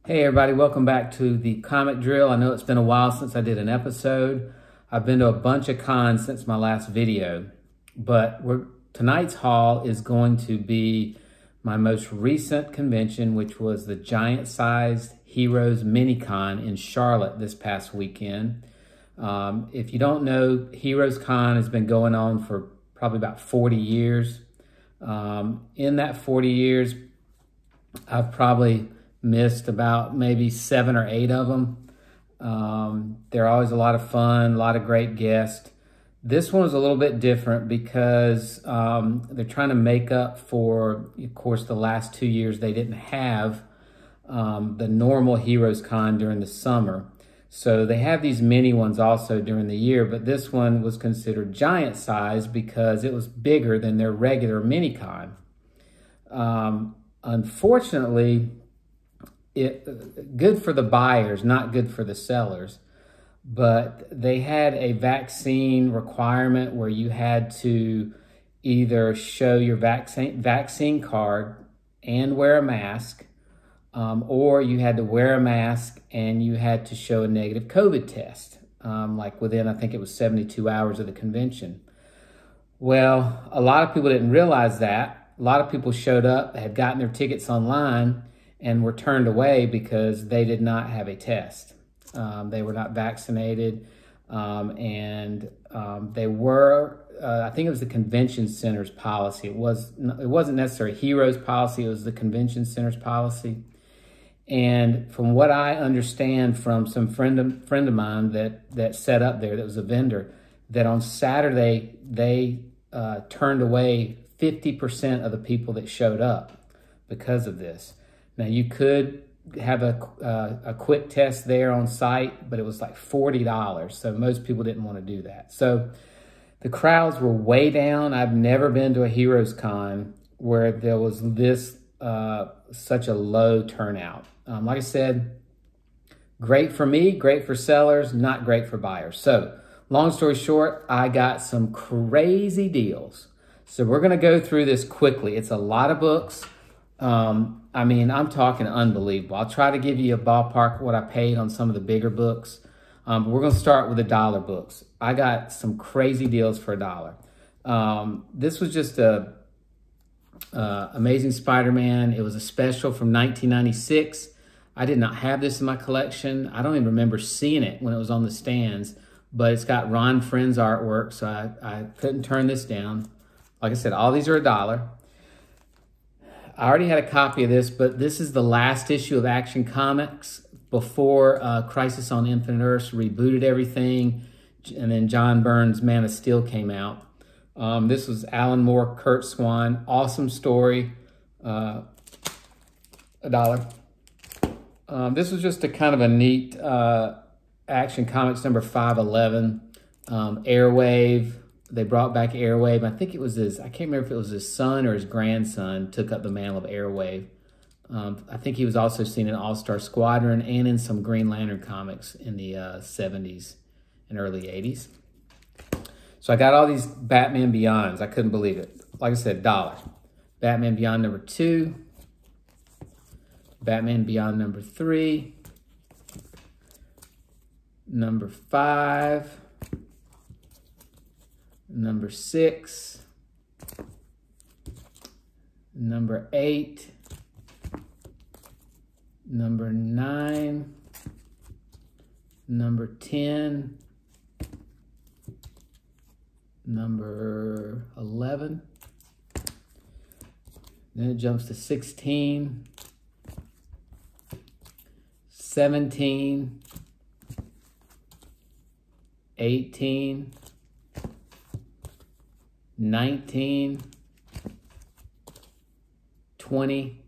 Hey everybody, welcome back to the Comic Drill. I know it's been a while since I did an episode. I've been to a bunch of cons since my last video, but tonight's haul is going to be my most recent convention, which was the giant-sized Heroes Mini-Con in Charlotte this past weekend. If you don't know, Heroes Con has been going on for probably about 40 years. In that 40 years, I've probably missed about maybe 7 or 8 of them. They're always a lot of fun, a lot of great guests. This one was a little bit different because they're trying to make up for, of course, the last 2 years they didn't have the normal Heroes Con during the summer. So they have these mini ones also during the year, but this one was considered giant size because it was bigger than their regular mini con. Unfortunately, good for the buyers, not good for the sellers, but they had a vaccine requirement where you had to either show your vaccine card and wear a mask, or you had to wear a mask and you had to show a negative COVID test, like within, I think it was 72 hours of the convention. Well, a lot of people didn't realize that. A lot of people showed up, had gotten their tickets online, and were turned away because they did not have a test. They were not vaccinated, and they were, I think it was the convention center's policy. It wasn't necessarily Heroes policy, it was the convention center's policy. And from what I understand from some friend of mine that set up there, that was a vendor, that on Saturday, they turned away 50% of the people that showed up because of this. Now, you could have a quick test there on site, but it was like $40. So most people didn't want to do that. So the crowds were way down. I've never been to a Heroes Con where there was this such a low turnout. Like I said, great for me, great for sellers, not great for buyers. So long story short, I got some crazy deals. So we're going to go through this quickly. It's a lot of books. I mean, I'm talking unbelievable. I'll try to give you a ballpark what I paid on some of the bigger books. But we're going to start with the dollar books. I got some crazy deals for $1. This was just a Amazing Spider-Man. It was a special from 1996. I did not have this in my collection. I don't even remember seeing it when it was on the stands, but it's got Ron Friend's artwork, so I couldn't turn this down. Like I said, all these are $1. I already had a copy of this, but this is the last issue of Action Comics before Crisis on Infinite Earths rebooted everything, and then John Byrne's Man of Steel came out. This was Alan Moore, Kurt Swan. Awesome story. $1. This was just a kind of a neat Action Comics number 511. Airwave. They brought back Airwave. I think it was I can't remember if it was his son or his grandson took up the mantle of Airwave. I think he was also seen in All-Star Squadron and in some Green Lantern comics in the 70s and early 80s. So I got all these Batman Beyonds. I couldn't believe it. Like I said, $1. Batman Beyond number 2. Batman Beyond number 3. Number 5. Number 6, number 8, number 9, number 10, number 11, then it jumps to 16, 17, 18, 19, 20,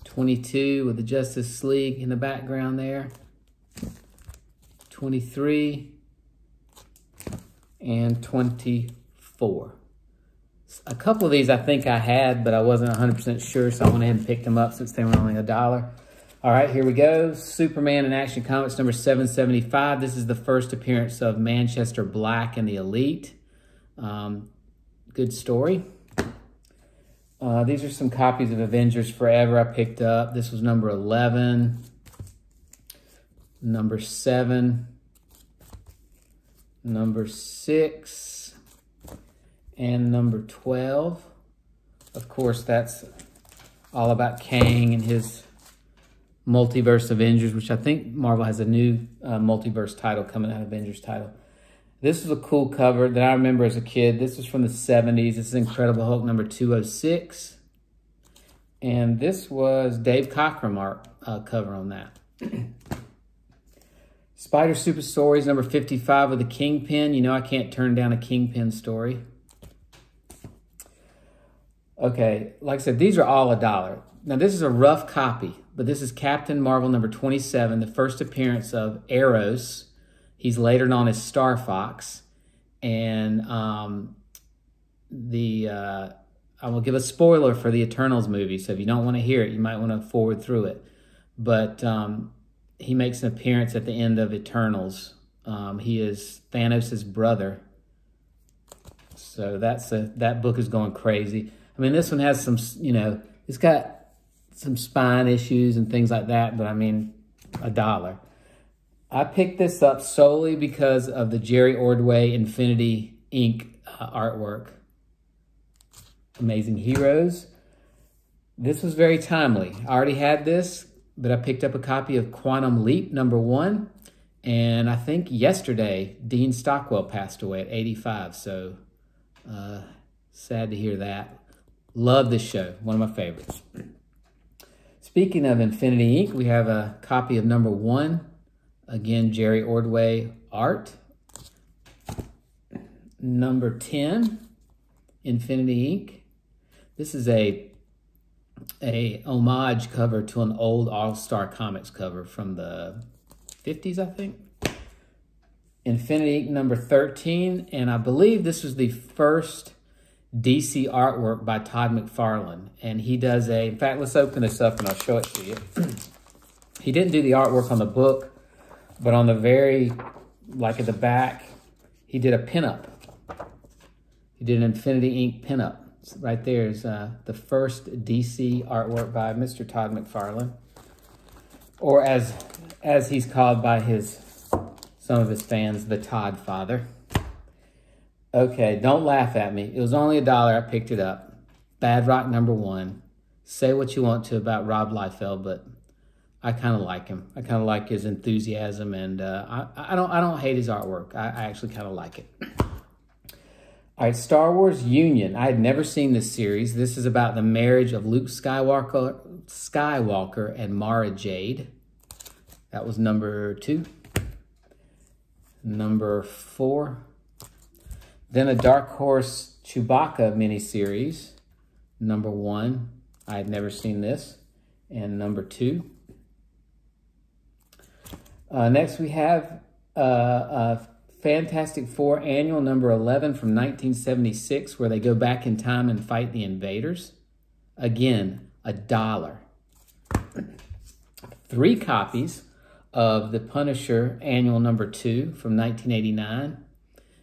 22 with the Justice League in the background there, 23, and 24. A couple of these I think I had, but I wasn't 100% sure, so I went ahead and picked them up since they were only $1. All right, here we go. Superman in Action Comics number 775. This is the first appearance of Manchester Black and the Elite. Good story. These are some copies of Avengers Forever I picked up. This was number 11, number 7, number 6, and number 12. Of course, that's all about Kang and his Multiverse Avengers, which I think Marvel has a new multiverse title coming out, Avengers title. This is a cool cover that I remember as a kid. This is from the 70s. This is Incredible Hulk number 206. And this was Dave Cockrum art cover on that. Spider Super Stories number 55 with the Kingpin. You know I can't turn down a Kingpin story. Okay, like I said, these are all $1. Now this is a rough copy, but this is Captain Marvel number 27, the first appearance of Eros. He's later known as Star Fox. And I will give a spoiler for the Eternals movie, so if you don't want to hear it, you might want to forward through it. But he makes an appearance at the end of Eternals. He is Thanos' brother. So that book is going crazy. I mean, this one has some, you know, it's got some spine issues and things like that, but I mean, $1. I picked this up solely because of the Jerry Ordway Infinity Inc. Artwork. Amazing Heroes. This was very timely. I already had this, but I picked up a copy of Quantum Leap number 1. And I think yesterday, Dean Stockwell passed away at 85. So sad to hear that. Love this show. One of my favorites. Speaking of Infinity Inc., we have a copy of number 1. Again, Jerry Ordway art. Number 10, Infinity Inc. This is a homage cover to an old All-Star Comics cover from the 50s, I think. Infinity Inc. number 13, and I believe this was the first DC artwork by Todd McFarlane. And he does in fact, let's open this up and I'll show it to you. He didn't do the artwork on the book, but on the very, like at the back, he did a pinup. He did an Infinity Inc. pinup. So right there is the first DC artwork by Mr. Todd McFarlane, or as he's called by some of his fans, the Todd Father. Okay, don't laugh at me. It was only $1. I picked it up. Bad Rock number 1. Say what you want to about Rob Liefeld, but I kind of like him. I kind of like his enthusiasm, and I don't hate his artwork. I actually kind of like it. All right, Star Wars Union. I had never seen this series. This is about the marriage of Luke Skywalker and Mara Jade. That was number 2. Number 4. Then a Dark Horse Chewbacca miniseries. Number 1. I had never seen this. And number 2. Next we have Fantastic Four Annual number 11 from 1976, where they go back in time and fight the invaders. Again, $1. 3 copies of The Punisher Annual number 2 from 1989.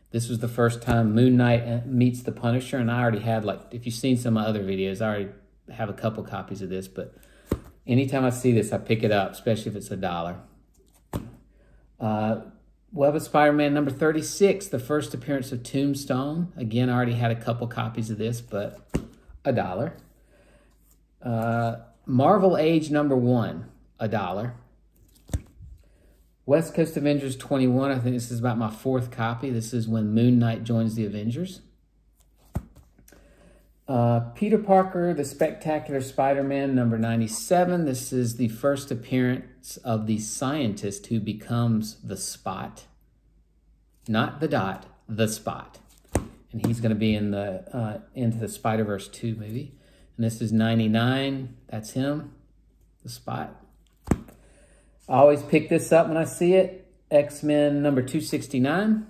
This was the first time Moon Knight meets the Punisher, and I already had, like, if you've seen some of my other videos, I already have a couple copies of this, but anytime I see this, I pick it up, especially if it's $1. Web of Spider-Man number 36, the first appearance of Tombstone. Again, I already had a couple copies of this, but $1. Marvel Age number 1, $1. West Coast Avengers 21, I think this is about my 4th copy. This is when Moon Knight joins the Avengers. Peter Parker, The Spectacular Spider-Man, number 97. This is the first appearance of the scientist who becomes the Spot. Not the Dot, the Spot. And he's going to be in the Into the Spider-Verse 2 movie. And this is 99. That's him, the Spot. I always pick this up when I see it. X-Men number 269.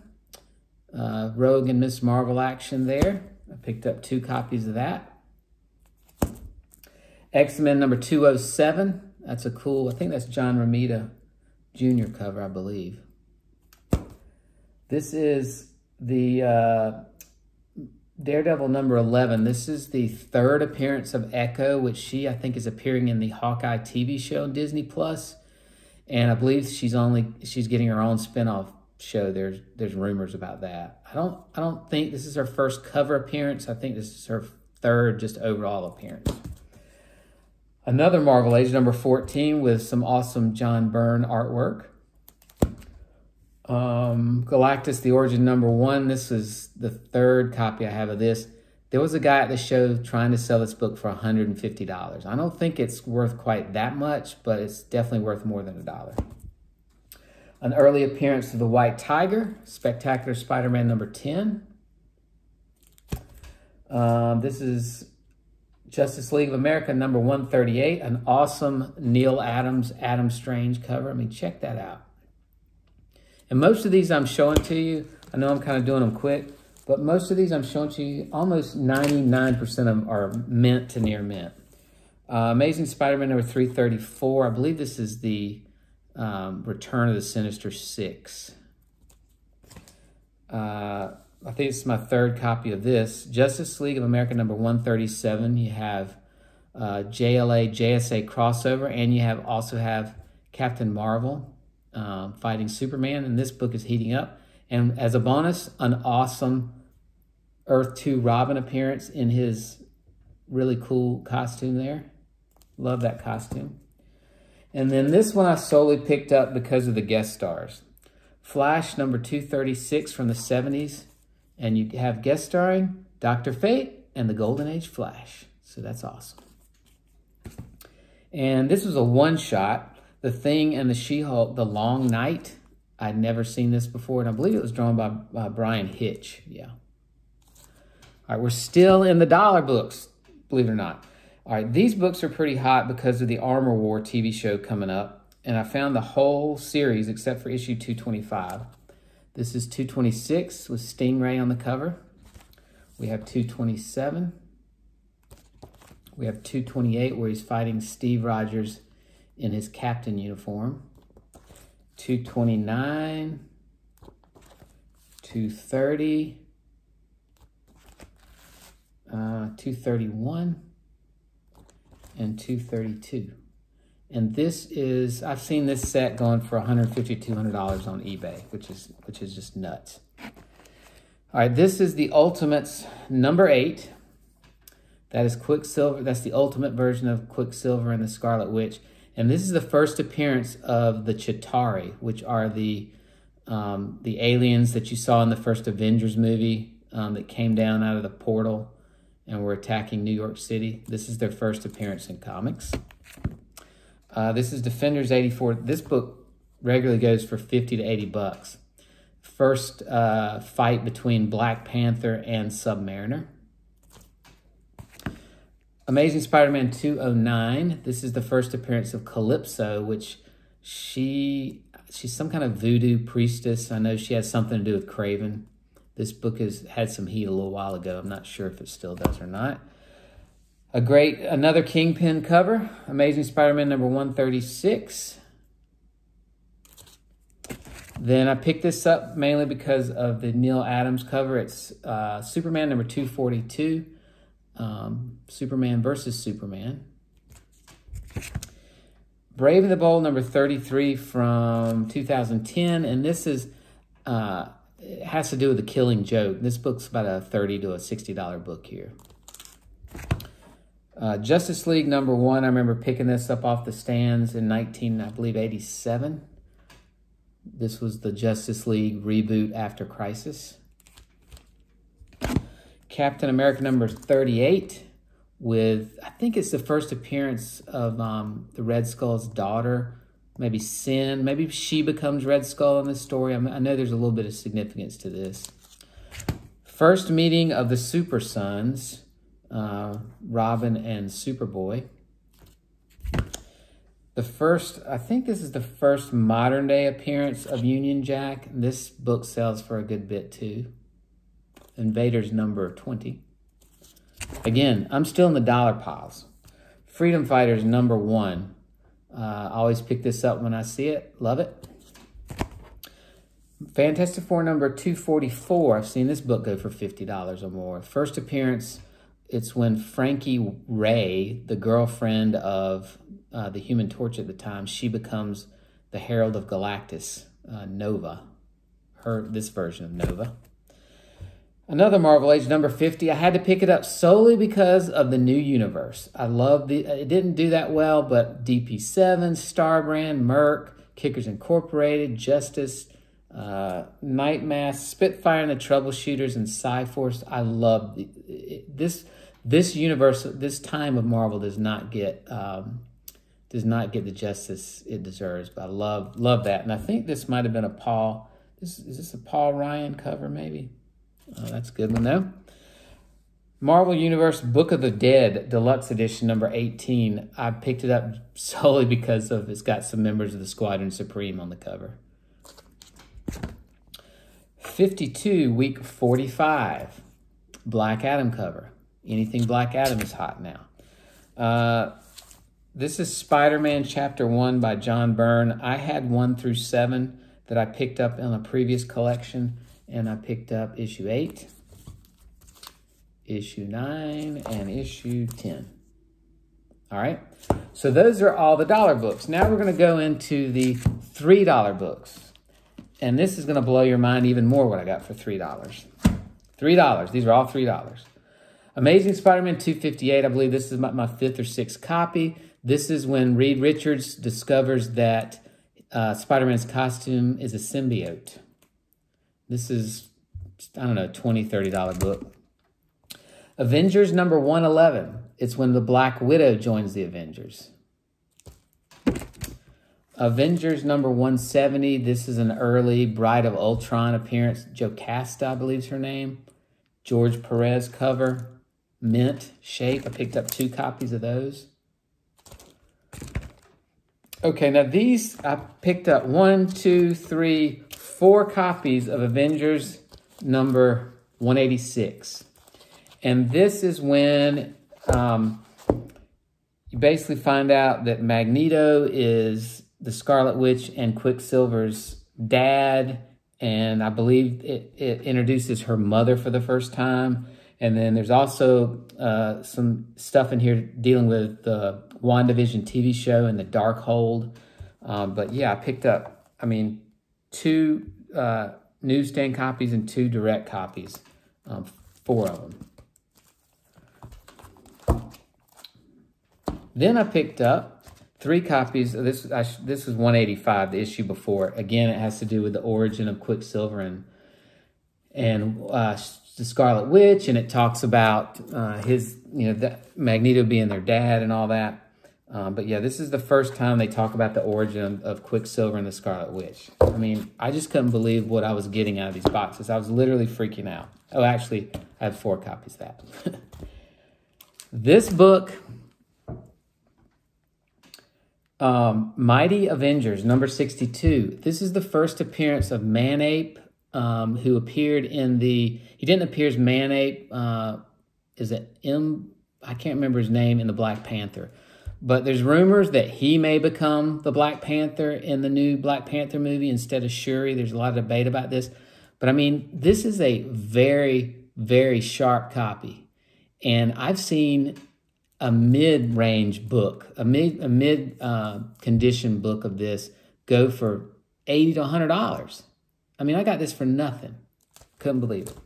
Rogue and Miss Marvel action there. I picked up 2 copies of that. X-Men number 207. That's a cool, I think that's John Romita Jr. cover, I believe. This is the Daredevil number 11. This is the third appearance of Echo, which she, I think, is appearing in the Hawkeye TV show on Disney Plus. And I believe she's getting her own spinoff show. There's rumors about that. I don't think this is her first cover appearance. I think this is her third just overall appearance. Another Marvel Age, number 14, with some awesome John Byrne artwork. Galactus the Origin number 1. This is the third copy I have of this. There was a guy at the show trying to sell this book for $150. I don't think it's worth quite that much, but it's definitely worth more than $1. An early appearance of the White Tiger, Spectacular Spider-Man number 10. This is Justice League of America number 138, an awesome Neil Adams, Adam Strange cover. I mean, check that out. And most of these I'm showing to you, I know I'm kind of doing them quick, but most of these I'm showing to you, almost 99% of them are mint to near mint. Amazing Spider-Man number 334. I believe this is the Return of the Sinister Six. I think it's my third copy of this. Justice League of America number 137. You have JLA, JSA crossover, and you also have Captain Marvel fighting Superman, and this book is heating up. And as a bonus, an awesome Earth 2 Robin appearance in his really cool costume there. Love that costume. And then this one I solely picked up because of the guest stars. Flash number 236 from the 70s. And you have guest starring Dr. Fate and the Golden Age Flash. So that's awesome. And this was a one-shot. The Thing and the She-Hulk, The Long Night. I'd never seen this before, and I believe it was drawn by Brian Hitch. Yeah. All right, we're still in the dollar books, believe it or not. All right, these books are pretty hot because of the Armor War TV show coming up, and I found the whole series except for issue 225. This is 226 with Stingray on the cover. We have 227. We have 228 where he's fighting Steve Rogers in his captain uniform. 229, 230, 231, and 232. And this is, I've seen this set going for $150, $200 on eBay, which is just nuts. All right, this is the Ultimates number 8. That is Quicksilver. That's the ultimate version of Quicksilver and the Scarlet Witch. And this is the first appearance of the Chitauri, which are the aliens that you saw in the first Avengers movie that came down out of the portal and were attacking New York City. This is their first appearance in comics. This is Defenders 84. This book regularly goes for $50 to $80. First fight between Black Panther and Submariner. Amazing Spider-Man 209. This is the first appearance of Calypso, which she's some kind of voodoo priestess. I know she has something to do with Kraven. This book has had some heat a little while ago. I'm not sure if it still does or not. Another Kingpin cover. Amazing Spider-Man number 136. Then I picked this up mainly because of the Neil Adams cover. It's Superman number 242. Superman versus Superman. Brave and the Bold number 33 from 2010, and this is it has to do with The Killing Joke. This book's about a $30 to a $60 book here. Justice League number 1. I remember picking this up off the stands in 1987. This was the Justice League reboot after Crisis. Captain America number 38 with, I think it's the first appearance of the Red Skull's daughter, maybe Sin. Maybe she becomes Red Skull in this story. I know there's a little bit of significance to this. First meeting of the Super Sons, Robin and Superboy. I think this is the first modern day appearance of Union Jack. This book sells for a good bit too. Invaders number 20. Again, I'm still in the dollar piles. Freedom Fighters number 1. I always pick this up when I see it. Love it. Fantastic Four number 244. I've seen this book go for $50 or more. First appearance, it's when Frankie Ray, the girlfriend of the Human Torch at the time, she becomes the Herald of Galactus, Nova. This version of Nova. Another Marvel Age, number 50. I had to pick it up solely because of the new universe. I love it didn't do that well, but DP7, Starbrand, Merc, Kickers Incorporated, Justice, Nightmask, Spitfire and the Troubleshooters, and Cyforce. I love this universe. This time of Marvel does not get the justice it deserves. But I love that, and I think this might have been a Paul. Is this a Paul Ryan cover? Maybe. Oh, that's a good one though. Marvel Universe Book of the Dead Deluxe Edition number 18. I picked it up solely because of it's got some members of the Squadron Supreme on the cover. 52, week 45. Black Adam cover. Anything Black Adam is hot now. This is Spider-Man Chapter 1 by John Byrne. I had 1 through 7 that I picked up in a previous collection, and I picked up issue 8, issue 9, and issue 10. All right, so those are all the dollar books. Now we're going to go into the $3 books. And this is going to blow your mind even more what I got for $3. $3. These are all $3. Amazing Spider-Man 258. I believe this is my 5th or 6th copy. This is when Reed Richards discovers that Spider-Man's costume is a symbiote. This is, I don't know, $20, $30 book. Avengers number 111. It's when the Black Widow joins the Avengers. Avengers number 170. This is an early Bride of Ultron appearance. Jocasta, I believe is her name. George Perez cover. Mint shape. I picked up 2 copies of those. Okay, now these, I picked up 1, 2, 3, 4 copies of Avengers number 186. And this is when you basically find out that Magneto is the Scarlet Witch and Quicksilver's dad. And I believe it introduces her mother for the first time. And then there's also some stuff in here dealing with the WandaVision TV show and the Darkhold. But yeah, I picked up, 2 newsstand copies and 2 direct copies, 4 of them. Then I picked up 3 copies of this. This is 185, the issue before. Again, it has to do with the origin of Quicksilver and the Scarlet Witch, and it talks about his, Magneto being their dad and all that. But yeah, this is the first time they talk about the origin of Quicksilver and the Scarlet Witch. I just couldn't believe what I was getting out of these boxes. I was literally freaking out. Oh, actually, I have 4 copies of that. This book, Mighty Avengers, number 62. This is the first appearance of Manape, who appeared in he didn't appear as Manape, I can't remember his name in the Black Panther. But there's rumors that he may become the Black Panther in the new Black Panther movie instead of Shuri. There's a lot of debate about this. But this is a very, very sharp copy. And I've seen a mid-range book, a mid condition book of this go for $80 to $100. I got this for nothing. Couldn't believe it.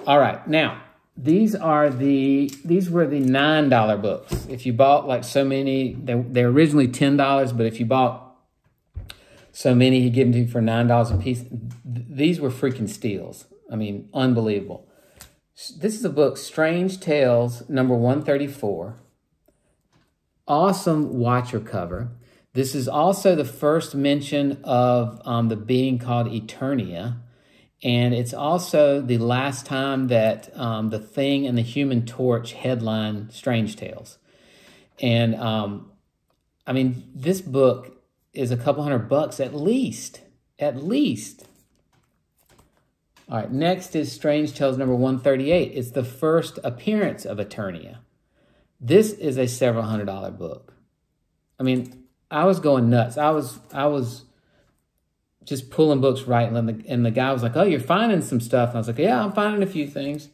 All right, now these were the $9 books. If you bought like so many, they're originally $10, but if you bought so many, he gave them to you for $9 a piece. These were freaking steals. Unbelievable. This is a book, Strange Tales, number 134. Awesome Watcher cover. This is also the first mention of the being called Eternia. And it's also the last time that the Thing and the Human Torch headline Strange Tales. And, this book is a couple $100 at least. At least. All right, next is Strange Tales number 138. It's the first appearance of Eternia. This is a several $100 book. I was going nuts. I was just pulling books right. And the guy was like, oh, you're finding some stuff. And I was like, yeah, I'm finding a few things.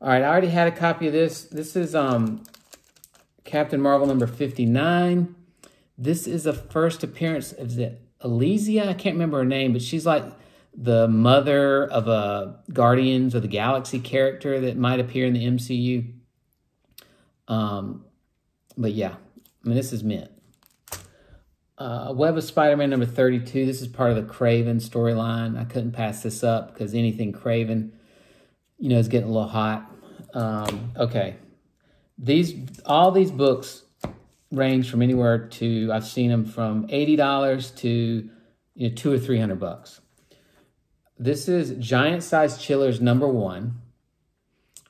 All right, I already had a copy of this. This is Captain Marvel number 59. This is a first appearance. Is it Elysia? I can't remember her name, but she's like the mother of a Guardians of the Galaxy character that might appear in the MCU. But yeah, I mean, this is mint. Web of Spider-Man number 32. This is part of the Craven storyline. I couldn't pass this up because anything Craven, you know, is getting a little hot. Okay. All these books range from anywhere to, I've seen them from $80 to, you know, $200 or $300. This is Giant Size Chillers number 1.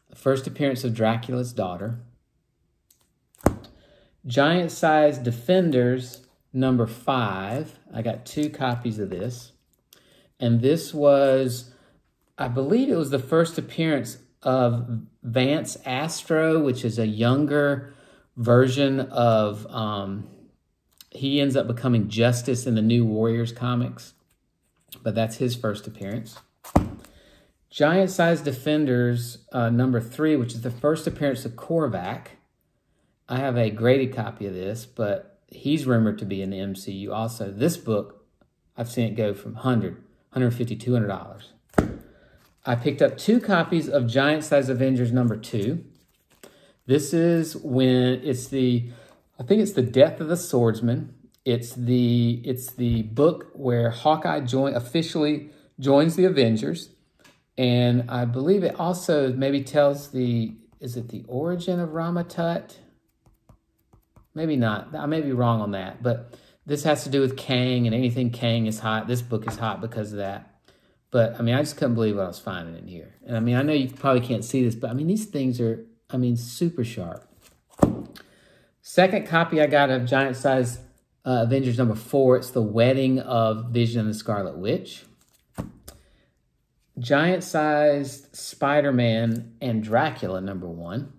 The first appearance of Dracula's daughter. Giant Size Defenders number 5. I got 2 copies of this. And this was, I believe it was the first appearance of Vance Astro, which is a younger version of, he ends up becoming Justice in the New Warriors comics. But that's his first appearance. Giant Size Defenders number 3, which is the first appearance of Korvac. I have a graded copy of this, but he's rumored to be in the MCU also. This book, I've seen it go from $100, $150, $200. I picked up 2 copies of Giant Size Avengers number 2. This is when I think it's the Death of the Swordsman. It's the book where Hawkeye officially joins the Avengers. And I believe it also maybe tells is it the origin of Ramatut? Maybe not. I may be wrong on that. But this has to do with Kang, and anything Kang is hot. This book is hot because of that. But, I mean, I just couldn't believe what I was finding in here. And, I mean, I know you probably can't see this, but, I mean, these things are, I mean, super sharp. Second copy I got of Giant Size Avengers number 4. It's the wedding of Vision and the Scarlet Witch. Giant Sized Spider-Man and Dracula number 1.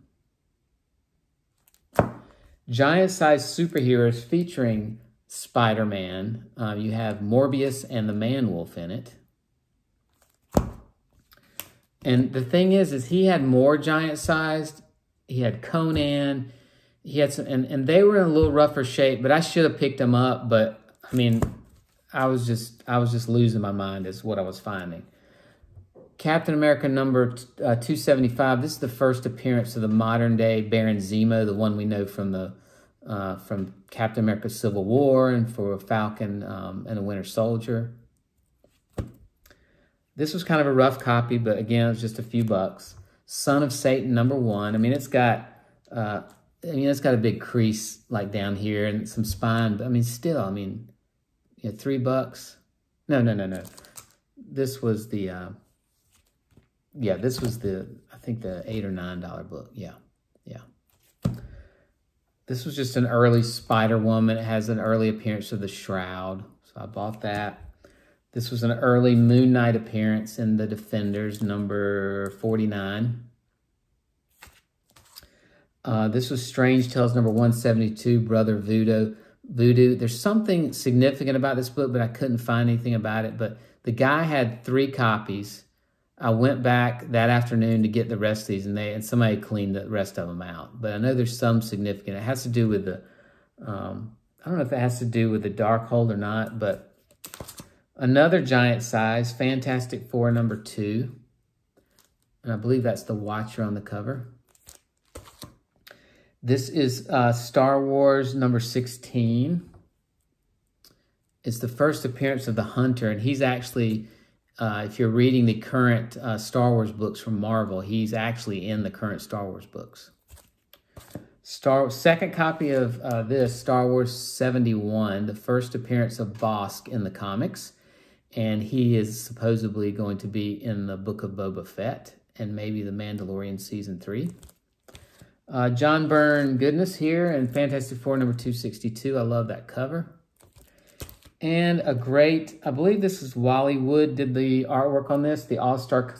Giant Sized Superheroes featuring Spider-Man. You have Morbius and the Man-Wolf in it. And the thing is he had more giant-sized. He had Conan. He had some, and they were in a little rougher shape, but I should have picked them up. But, I mean, I was just losing my mind is what I was finding. Captain America number 275. This is the first appearance of the modern-day Baron Zemo, the one we know from from Captain America Civil War and for Falcon and the Winter Soldier. This was kind of a rough copy, but again, it was just a few bucks. Son of Satan number 1. I mean, it's got a big crease like down here and some spine, but I mean, still, I mean, you know, $3. No. This was the I think the $8 or $9 book. Yeah. This was just an early Spider-Woman. It has an early appearance of the Shroud, so I bought that. This was an early Moon Knight appearance in the Defenders, number 49. This was Strange Tales, number 172, Brother Voodoo. There's something significant about this book, but I couldn't find anything about it. But the guy had 3 copies. I went back that afternoon to get the rest of these, and somebody cleaned the rest of them out. But I know there's some significant. It has to do with the, I don't know if it has to do with the Darkhold or not, but another giant size, Fantastic Four number 2. And I believe that's the Watcher on the cover. This is Star Wars number 16. It's the first appearance of the Hunter, and he's actually, if you're reading the current Star Wars books from Marvel, he's actually in the current Star Wars books. Second copy of this, Star Wars 71, the first appearance of Bosk in the comics. And he is supposedly going to be in the Book of Boba Fett and maybe The Mandalorian Season 3. John Byrne goodness here and Fantastic Four number 262. I love that cover. And a great, I believe this is Wally Wood did the artwork on this, the All-Star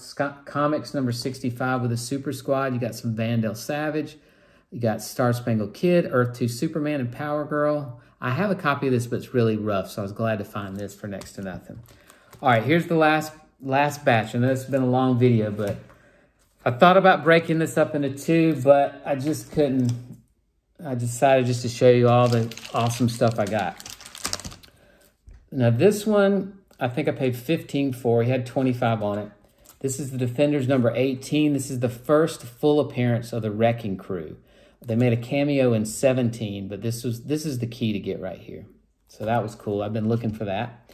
Comics number 65 with the Super Squad. You got some Vandal Savage. You got Star Spangled Kid, Earth 2 Superman, and Power Girl. I have a copy of this, but it's really rough, so I was glad to find this for next to nothing. All right, here's the last batch. I know it's been a long video, but I thought about breaking this up into two, but I just couldn't. I decided just to show you all the awesome stuff I got. Now this one, I think I paid $15 for. He had 25 on it. This is the Defenders number 18. This is the first full appearance of the Wrecking Crew. They made a cameo in 17, but this is the key to get right here. So that was cool. I've been looking for that.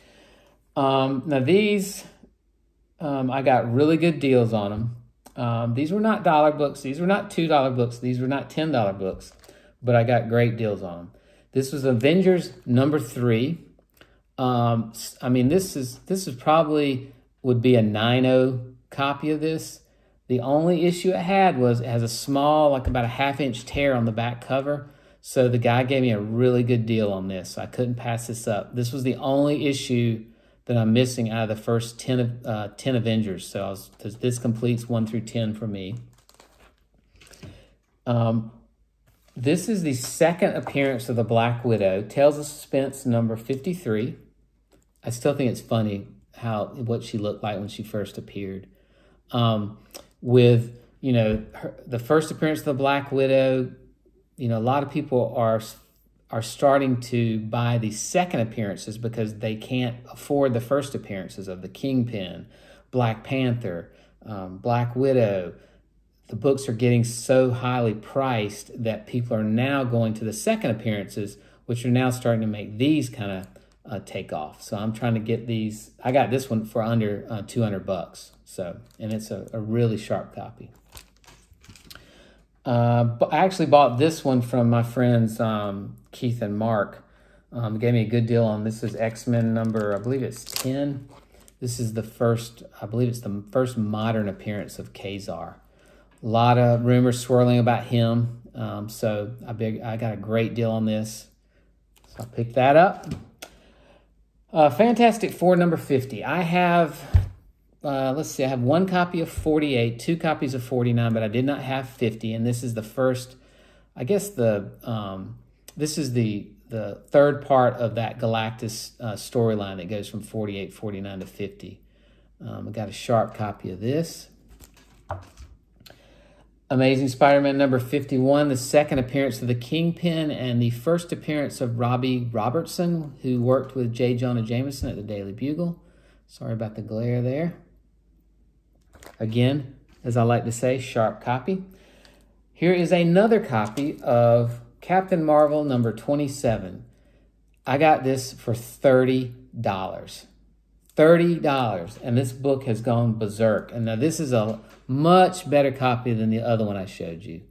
Now these, I got really good deals on them. These were not dollar books. These were not $2 books. These were not $10 books, but I got great deals on them. This was Avengers number 3. I mean, this is probably would be a 9.0 copy of this. The only issue it had was it has a small, like about a 1/2 inch tear on the back cover. So the guy gave me a really good deal on this. So I couldn't pass this up. This was the only issue that I'm missing out of the first 10 Avengers. So this completes 1 through 10 for me. This is the second appearance of the Black Widow, Tales of Suspense number 53. I still think it's funny what she looked like when she first appeared. With, you know, the first appearance of the Black Widow, you know, a lot of people are starting to buy the second appearances because they can't afford the first appearances of the Kingpin, Black Panther, Black Widow. The books are getting so highly priced that people are now going to the second appearances, which are now starting to make these kind of take off. So I'm trying to get these. I got this one for under $200. So, and it's a really sharp copy. But I actually bought this one from my friends Keith and Mark. They gave me a good deal on this. Is X-Men number, I believe it's 10. This is the first, I believe it's the first modern appearance of Kazar. A lot of rumors swirling about him. So I got a great deal on this. So I picked that up. Fantastic Four number 50. I have, let's see, I have 1 copy of 48, 2 copies of 49, but I did not have 50. And this is the first, I guess this is the third part of that Galactus storyline that goes from 48, 49 to 50. I got a sharp copy of this. Amazing Spider-Man number 51, the second appearance of the Kingpin and the first appearance of Robbie Robertson, who worked with J. Jonah Jameson at the Daily Bugle. Sorry about the glare there. Again, as I like to say, sharp copy. Here is another copy of Captain Marvel number 27. I got this for $30. $30, and this book has gone berserk. And now this is a much better copy than the other one I showed you.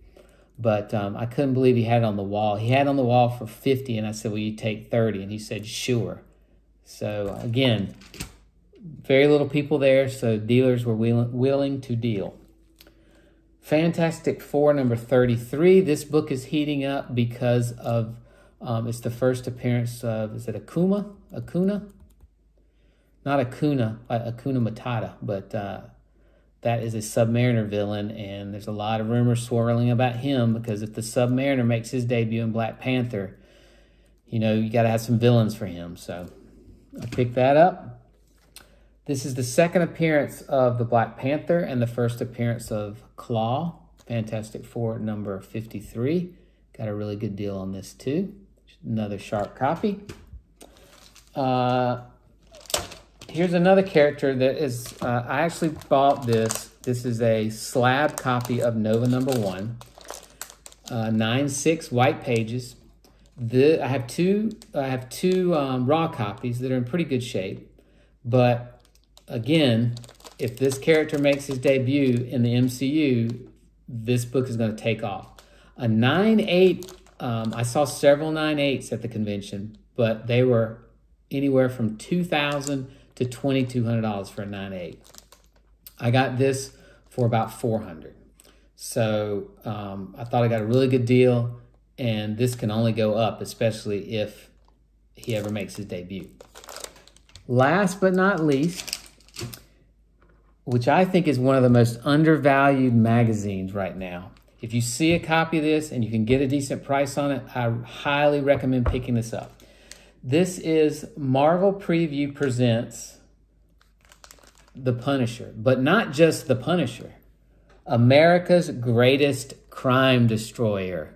But I couldn't believe he had it on the wall. He had it on the wall for 50, and I said, will you take 30? And he said, sure. So again, very little people there, so dealers were willing to deal. Fantastic Four number 33. This book is heating up because of, it's the first appearance of, is it Akuna? Not Akuna, Akuna Matata, but that is a Submariner villain, and there's a lot of rumors swirling about him because if the Submariner makes his debut in Black Panther, you know, you got to have some villains for him. So I picked that up. This is the second appearance of the Black Panther and the first appearance of Claw, Fantastic Four number 53. Got a really good deal on this too. Another sharp copy. Here's another character that is, I actually bought this. This is a slab copy of Nova number 1. 9/6 white pages. I have two raw copies that are in pretty good shape. But again, if this character makes his debut in the MCU, this book is going to take off. A 9/8, I saw several 9/8s at the convention, but they were anywhere from $2,000 to $2,200 for a 9/8. I got this for about $400. So I thought I got a really good deal, and this can only go up, especially if he ever makes his debut. Last but not least, which I think is one of the most undervalued magazines right now. If you see a copy of this and you can get a decent price on it, I highly recommend picking this up. This is Marvel Preview Presents the Punisher, but not just the Punisher. America's Greatest Crime Destroyer.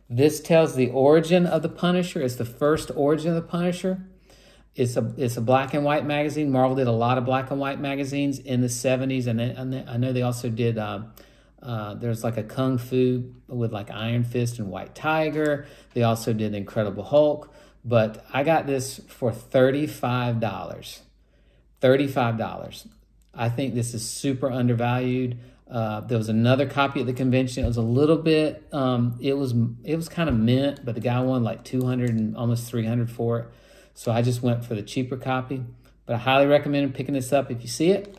This tells the origin of the Punisher. It's the first origin of the Punisher. It's a black and white magazine. Marvel did a lot of black and white magazines in the 70s. And I know they also did, there's like a Kung Fu with like Iron Fist and White Tiger. They also did Incredible Hulk. But I got this for $35. $35. I think this is super undervalued. There was another copy at the convention. It was a little bit, it was kind of mint, but the guy won like 200 and almost 300 for it. So I just went for the cheaper copy, but I highly recommend picking this up if you see it.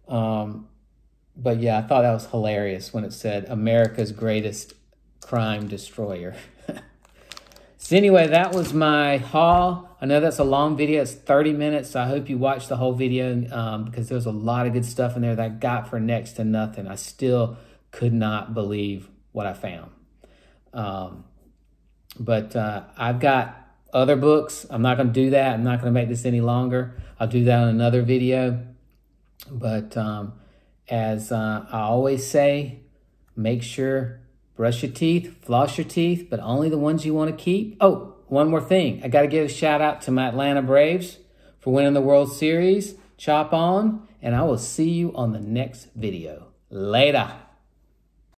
But yeah, I thought that was hilarious when it said America's Greatest Crime Destroyer. So anyway, that was my haul. I know that's a long video. It's 30 minutes. So I hope you watched the whole video because there's a lot of good stuff in there that I got for next to nothing. I still could not believe what I found. But I've got other books. I'm not going to do that. I'm not going to make this any longer. I'll do that in another video. But as I always say, make sure brush your teeth, floss your teeth, but only the ones you want to keep. Oh, one more thing. I got to give a shout out to my Atlanta Braves for winning the World Series. Chop on, and I will see you on the next video. Later.